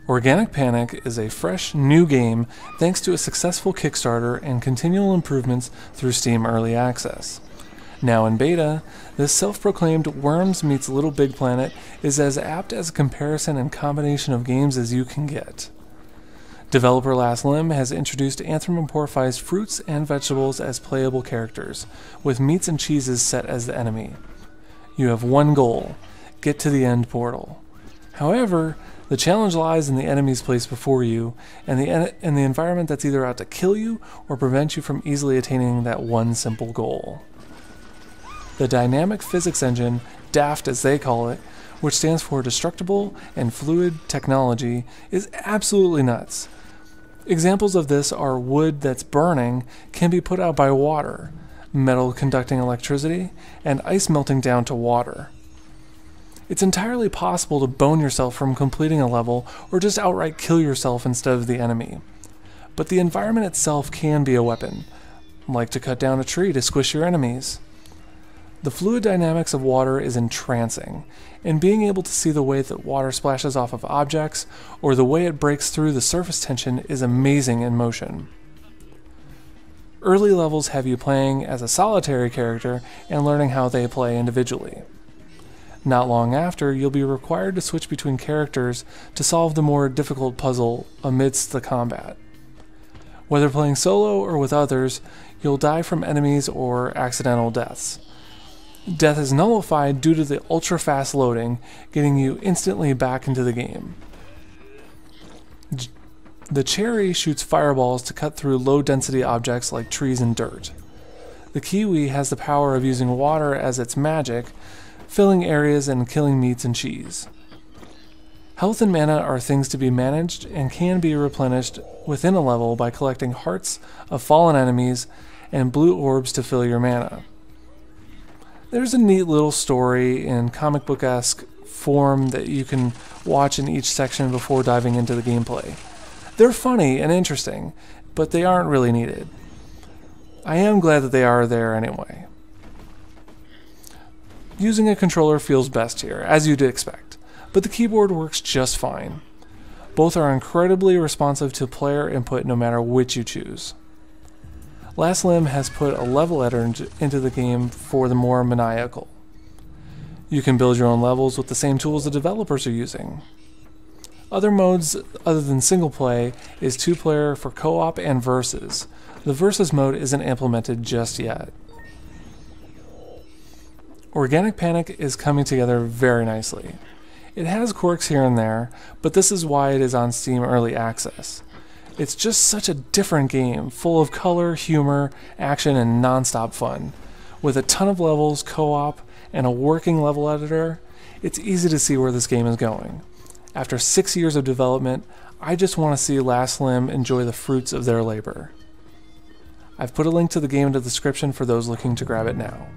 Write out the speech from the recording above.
Organic Panic is a fresh, new game thanks to a successful Kickstarter and continual improvements through Steam Early Access. Now in beta, this self-proclaimed Worms meets LittleBigPlanet is as apt as a comparison and combination of games as you can get. Developer Last Limb has introduced anthropomorphized fruits and vegetables as playable characters, with meats and cheeses set as the enemy. You have one goal: get to the end portal. However, the challenge lies in the enemies placed before you, and the environment that's either out to kill you or prevent you from easily attaining that one simple goal. The dynamic physics engine, DAFT as they call it, which stands for Destructible and Fluid Technology, is absolutely nuts. Examples of this are wood that's burning can be put out by water, metal conducting electricity, and ice melting down to water. It's entirely possible to bone yourself from completing a level or just outright kill yourself instead of the enemy. But the environment itself can be a weapon, like to cut down a tree to squish your enemies. The fluid dynamics of water is entrancing, and being able to see the way that water splashes off of objects or the way it breaks through the surface tension is amazing in motion. Early levels have you playing as a solitary character and learning how they play individually. Not long after, you'll be required to switch between characters to solve the more difficult puzzle amidst the combat. Whether playing solo or with others, you'll die from enemies or accidental deaths. Death is nullified due to the ultra-fast loading, getting you instantly back into the game. The cherry shoots fireballs to cut through low-density objects like trees and dirt. The kiwi has the power of using water as its magic, filling areas and killing meats and cheese. Health and mana are things to be managed and can be replenished within a level by collecting hearts of fallen enemies and blue orbs to fill your mana. There's a neat little story in comic book-esque form that you can watch in each section before diving into the gameplay. They're funny and interesting, but they aren't really needed. I am glad that they are there anyway. Using a controller feels best here, as you'd expect, but the keyboard works just fine. Both are incredibly responsive to player input no matter which you choose. Last Limb has put a level editor into the game for the more maniacal. You can build your own levels with the same tools the developers are using. Other modes other than single play is 2-player for co-op and versus. The versus mode isn't implemented just yet. Organic Panic is coming together very nicely. It has quirks here and there, but this is why it is on Steam Early Access. It's just such a different game, full of color, humor, action, and non-stop fun. With a ton of levels, co-op, and a working level editor, it's easy to see where this game is going. After 6 years of development, I just want to see Last Limb enjoy the fruits of their labor. I've put a link to the game in the description for those looking to grab it now.